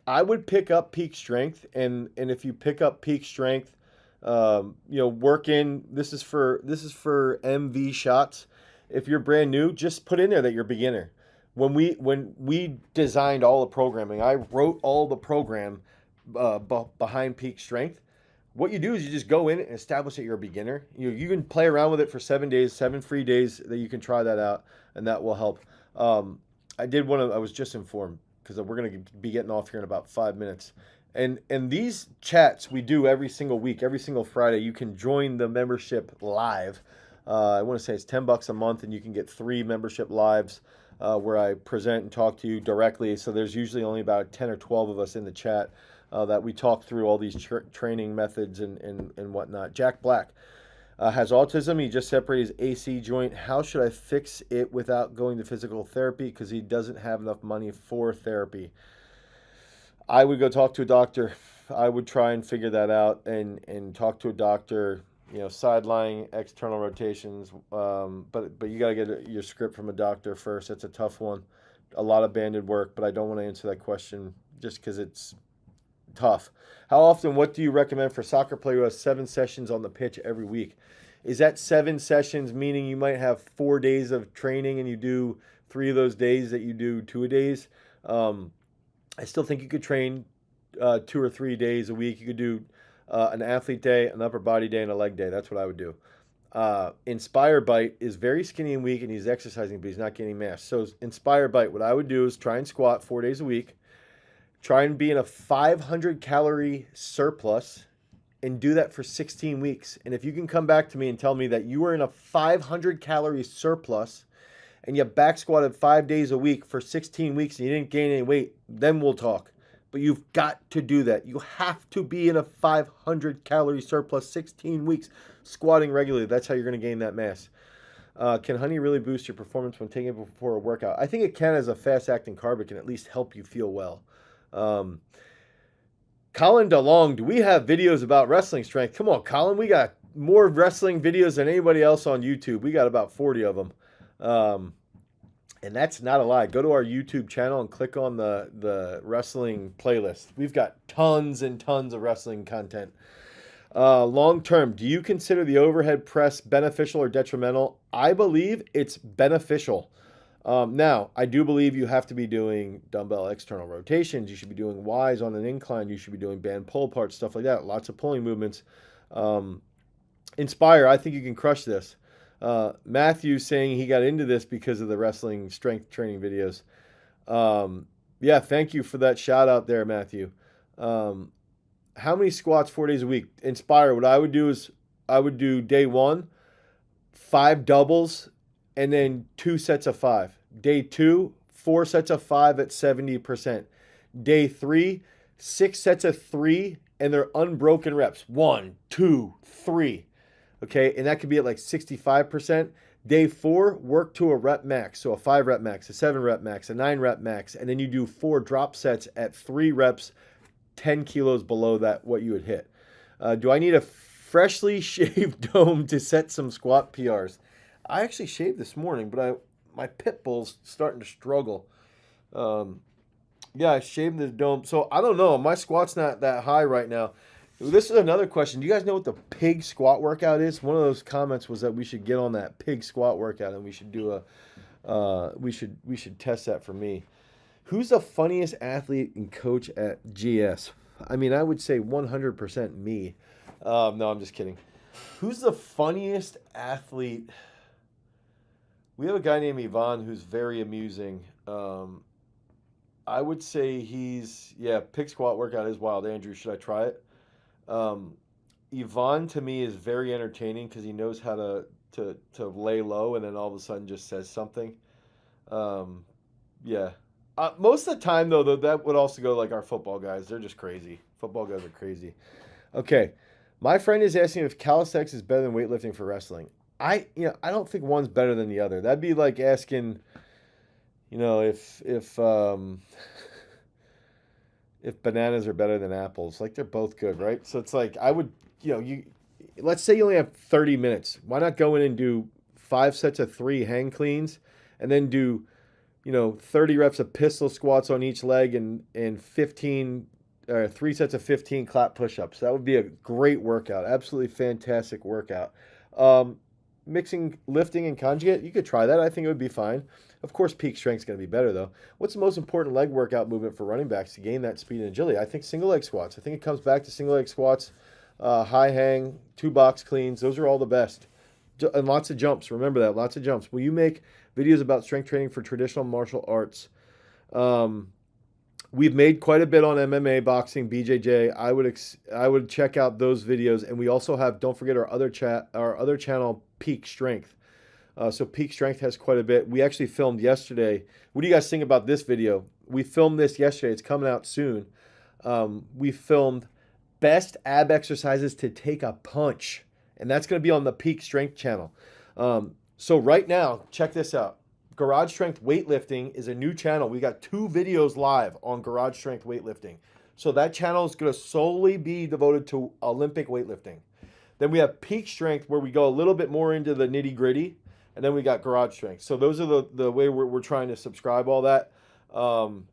S1: I would pick up peak strength, and if you pick up peak strength, work in. This is for MV shots. If you're brand new, just put in there that you're a beginner. When we designed all the programming, I wrote all the program behind peak strength. What you do is you just go in and establish that you're a beginner. You can play around with it for 7 days, 7 free days that you can try that out, and that will help. I was just informed, because we're going to be getting off here in about 5 minutes. And these chats we do every single week, every single Friday. You can join the membership live. I want to say it's $10 a month, and you can get 3 membership lives where I present and talk to you directly. So there's usually only about 10 or 12 of us in the chat that we talk through all these training methods and whatnot. Jack Black has autism. He just separated his AC joint. How should I fix it without going to physical therapy? Because he doesn't have enough money for therapy. I would go talk to a doctor. I would try and figure that out and talk to a doctor. Sideline external rotations. But you got to get your script from a doctor first. That's a tough one. A lot of banded work, but I don't want to answer that question just because it's tough. How often, what do you recommend for a soccer player who has 7 sessions on the pitch every week? Is that 7 sessions meaning you might have 4 days of training and you do 3 of those days that you do 2 a days? I still think you could train 2 or 3 days a week. You could do an athlete day, an upper body day, and a leg day. That's what I would do. Inspire Bite is very skinny and weak, and he's exercising, but he's not gaining mass. So Inspire Bite, what I would do is try and squat 4 days a week. Try and be in a 500 calorie surplus and do that for 16 weeks. And if you can come back to me and tell me that you were in a 500 calorie surplus and you back squatted 5 days a week for 16 weeks and you didn't gain any weight, then we'll talk. But you've got to do that. You have to be in a 500 calorie surplus 16 weeks squatting regularly. That's how you're going to gain that mass. Can honey really boost your performance when taking it before a workout? I think it can, as a fast-acting carb. It can at least help you feel well. Colin DeLong, do we have videos about wrestling strength? Come on, Colin, we got more wrestling videos than anybody else on YouTube. We got about 40 of them. And that's not a lie. Go to our YouTube channel and click on the wrestling playlist. We've got tons and tons of wrestling content. Long term, do you consider the overhead press beneficial or detrimental? I believe it's beneficial. Now, I do believe you have to be doing dumbbell external rotations. You should be doing Ys on an incline. You should be doing band pull apart, stuff like that. Lots of pulling movements. Inspire, I think you can crush this. Matthew saying he got into this because of the wrestling strength training videos. Yeah, thank you for that shout out there, Matthew. How many squats 4 days a week? Inspire, what I would do is I would do day 1, 5 doubles, and then 2 sets of 5. Day 2, 4 sets of 5 at 70%. Day 3, 6 sets of 3, and they're unbroken reps. 1, 2, 3. Okay, and that could be at like 65%. Day 4, work to a rep max. So a 5 rep max, a 7 rep max, a 9 rep max, and then you do 4 drop sets at 3 reps, 10 kilos below that, what you would hit. Do I need a freshly shaved dome to set some squat PRs? I actually shaved this morning, but my pit bull's starting to struggle. Yeah, I shaved the dome. So I don't know. My squat's not that high right now. This is another question. Do you guys know what the pig squat workout is? One of those comments was that we should get on that pig squat workout and we should do we should test that for me. Who's the funniest athlete and coach at GS? I mean, I would say 100% me. No, I'm just kidding. Who's the funniest athlete? We have a guy named Ivan who's very amusing. I would say pig squat workout is wild. Andrew, should I try it? Ivan to me is very entertaining because he knows how to lay low and then all of a sudden just says something. Yeah, Most of the time, though, that would also go like our football guys. They're just crazy. Football guys are crazy. Okay. My friend is asking if calisthenics is better than weightlifting for wrestling. I don't think one's better than the other. That'd be like asking, if bananas are better than apples. Like they're both good, right? So it's like I would, let's say you only have 30 minutes. Why not go in and do 5 sets of 3 hang cleans and then do 30 reps of pistol squats on each leg and 15 3 sets of 15 clap push-ups. That would be a great workout. Absolutely fantastic workout. Mixing lifting and conjugate, you could try that. I think it would be fine. Of course, peak strength is going to be better, though. What's the most important leg workout movement for running backs to gain that speed and agility? I think single leg squats. I think it comes back to single leg squats, high hang, 2 box cleans. Those are all the best. And lots of jumps. Remember that. Lots of jumps. Will you make videos about strength training for traditional martial arts? We've made quite a bit on MMA, boxing, BJJ. I would check out those videos, and we also have. Don't forget our other channel, Peak Strength. So Peak Strength has quite a bit. We actually filmed yesterday. What do you guys think about this video? We filmed this yesterday. It's coming out soon. We filmed best ab exercises to take a punch, and that's going to be on the Peak Strength channel. So right now, check this out. Garage Strength Weightlifting is a new channel. We got 2 videos live on Garage Strength Weightlifting. So that channel is going to solely be devoted to Olympic weightlifting. Then we have Peak Strength where we go a little bit more into the nitty gritty. And then we got Garage Strength. So those are the way we're trying to subscribe all that. And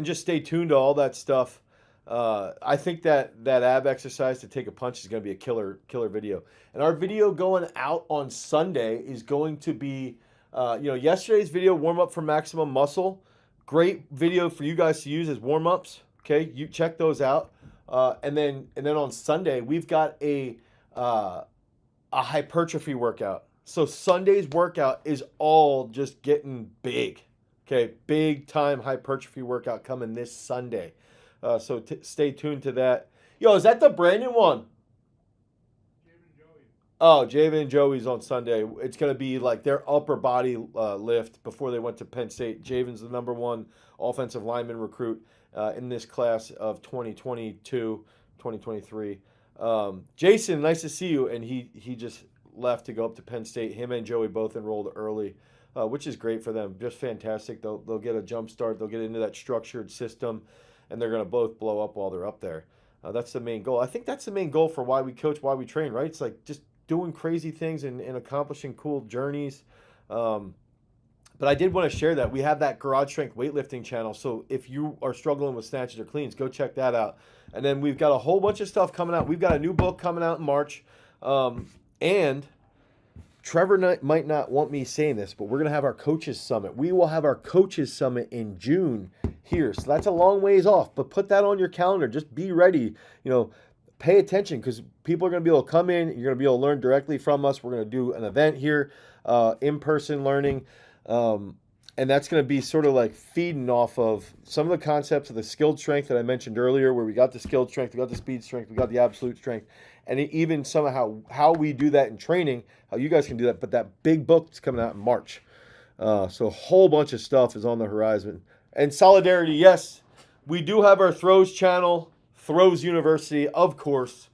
S1: just stay tuned to all that stuff. I think that ab exercise to take a punch is going to be a killer video. And our video going out on Sunday is going to be, yesterday's video, warm up for maximum muscle. Great video for you guys to use as warm ups. Okay, you check those out. And then on Sunday we've got a hypertrophy workout. So Sunday's workout is all just getting big. Okay, big time hypertrophy workout coming this Sunday. So stay tuned to that. Yo, is that the Brandon one? Oh, Javen and Joey's on Sunday. It's going to be like their upper body lift before they went to Penn State. Javen's the number 1 offensive lineman recruit in this class of 2022, 2023. Jason, nice to see you. And he just left to go up to Penn State. Him and Joey both enrolled early, which is great for them. Just fantastic. They'll get a jump start. They'll get into that structured system, and they're going to both blow up while they're up there. That's the main goal. I think that's the main goal for why we coach, why we train, right? It's like just doing crazy things and accomplishing cool journeys. But I did want to share that. We have that Garage Strength Weightlifting channel. So if you are struggling with snatches or cleans, go check that out. And then we've got a whole bunch of stuff coming out. We've got a new book coming out in March. And Trevor might not want me saying this, but we're going to have our coaches summit. We will have our coaches summit in June here. So that's a long ways off, but put that on your calendar. Just be ready. Pay attention because people are going to be able to come in. You're going to be able to learn directly from us. We're going to do an event here, in-person learning. And that's going to be sort of like feeding off of some of the concepts of the skilled strength that I mentioned earlier, where we got the skilled strength, we got the speed strength, we got the absolute strength, and even somehow how we do that in training, how you guys can do that. But that big book is coming out in March. So a whole bunch of stuff is on the horizon. And solidarity, yes, we do have our Throws channel, Throws University, of course.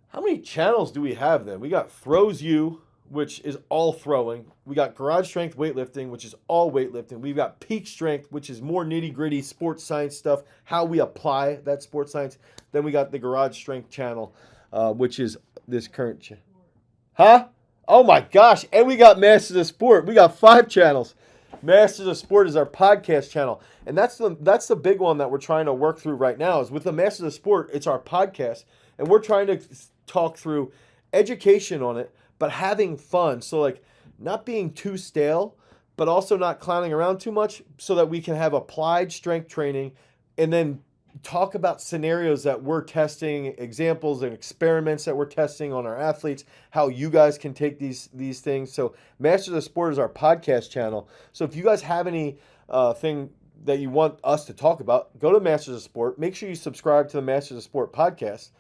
S1: How many channels do we have then? We got Throws U, which is all throwing. We got Garage Strength Weightlifting, which is all weightlifting. We've got Peak Strength, which is more nitty-gritty sports science stuff, how we apply that sports science. Then we got the Garage Strength channel, which is this current channel. Huh? Oh my gosh. And we got Masters of Sport. We got 5 channels. Masters of Sport is our podcast channel. And that's the big one that we're trying to work through right now is with the Masters of Sport, it's our podcast. And we're trying to talk through education on it, but having fun. So like not being too stale, but also not clowning around too much so that we can have applied strength training and then talk about scenarios that we're testing, examples and experiments that we're testing on our athletes, how you guys can take these things. So Masters of Sport is our podcast channel. So if you guys have any thing that you want us to talk about, go to Masters of Sport. Make sure you subscribe to the Masters of Sport podcast.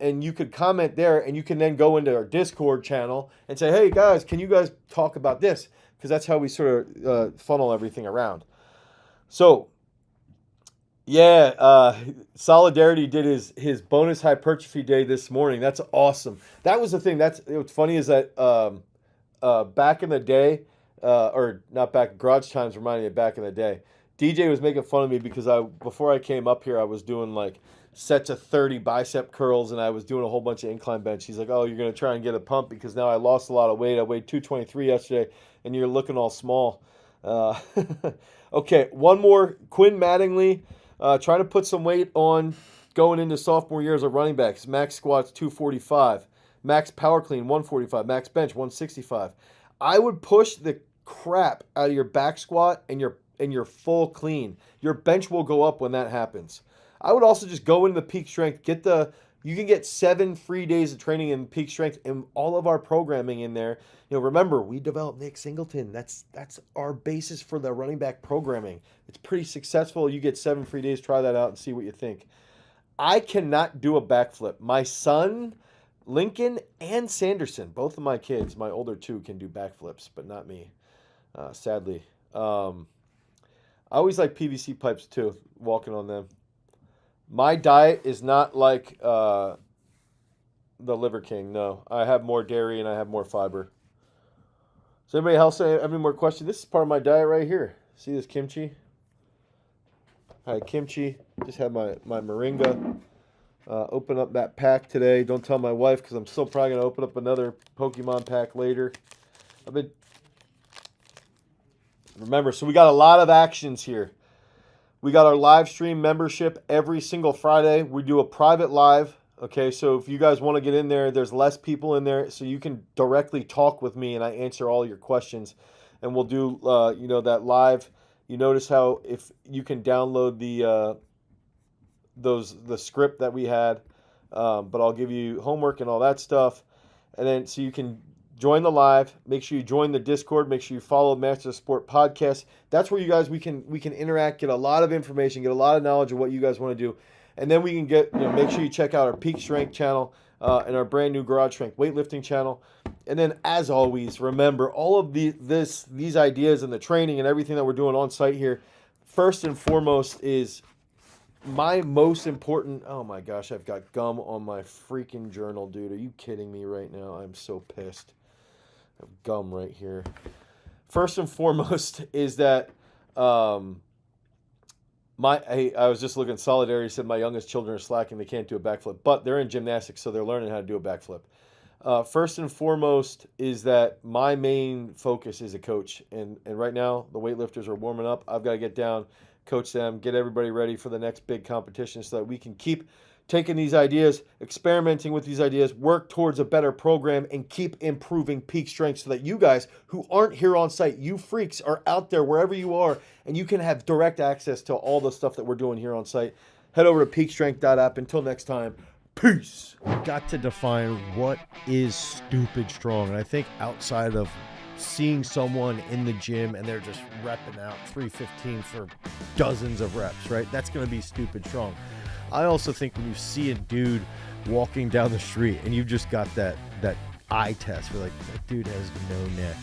S1: And you could comment there, and you can then go into our Discord channel and say, hey guys, can you guys talk about this? because that's how we sort of funnel everything around. So, yeah, Solidarity did his bonus hypertrophy day this morning. That's awesome. That was the thing. What's funny is that back in the day, or not back, Garage Times reminded me of back in the day. DJ was making fun of me because before I came up here, I was doing like sets of 30 bicep curls, and I was doing a whole bunch of incline bench. He's like, oh, you're going to try and get a pump because now I lost a lot of weight. I weighed 223 yesterday, and you're looking all small. Okay, one more. Quinn Mattingly, trying to put some weight on going into sophomore year as a running back. Max squats 245, max power clean 145, max bench 165. I would push the crap out of your back squat and your full clean. Your bench will go up when that happens. I would also just go into the peak strength. You can get 7 free days of training in peak strength and all of our programming in there. Remember, we developed Nick Singleton. That's our basis for the running back programming. It's pretty successful. You get 7 free days. Try that out and see what you think. I cannot do a backflip. My son, Lincoln, and Sanderson, both of my kids, my older 2, can do backflips, but not me, sadly. I always like PVC pipes too, walking on them. My diet is not like the Liver King. No, I have more dairy and I have more fiber. Does anybody else have any more questions? This is part of my diet right here. See this kimchi? I had kimchi. Just had my moringa. Open up that pack today. Don't tell my wife because I'm still probably going to open up another Pokemon pack later. Remember, so we got a lot of actions here. We got our live stream membership every single Friday. We do a private live. Okay, so if you guys want to get in there, there's less people in there, so you can directly talk with me and I answer all your questions. And we'll do, that live. You notice how if you can download the script that we had, but I'll give you homework and all that stuff. And then so you can join the live. Make sure you join the Discord. Make sure you follow Master of Sport Podcast. That's where you guys we can interact, get a lot of information, get a lot of knowledge of what you guys want to do, and then we can get make sure you check out our Peak Strength channel and our brand new Garage Strength weightlifting channel. And then, as always, remember all of these ideas and the training and everything that we're doing on site here. First and foremost is my most important. Oh my gosh, I've got gum on my freaking journal, dude. Are you kidding me right now? I'm so pissed. I have gum right here. First and foremost is that I was just looking. Solidarity said my youngest children are slacking. They can't do a backflip, but they're in gymnastics, so they're learning how to do a backflip. First and foremost is that my main focus is a coach, and right now the weightlifters are warming up. I've got to get down, coach them, get everybody ready for the next big competition so that we can keep taking these ideas, experimenting with these ideas, work towards a better program, and keep improving peak strength so that you guys who aren't here on site, you freaks, are out there wherever you are, and you can have direct access to all the stuff that we're doing here on site. Head over to peakstrength.app. Until next time, peace. Got to define what is stupid strong. And I think outside of seeing someone in the gym and they're just repping out 315 for dozens of reps, right? That's going to be stupid strong. I also think when you see a dude walking down the street and you've just got that eye test where like, that dude has no neck.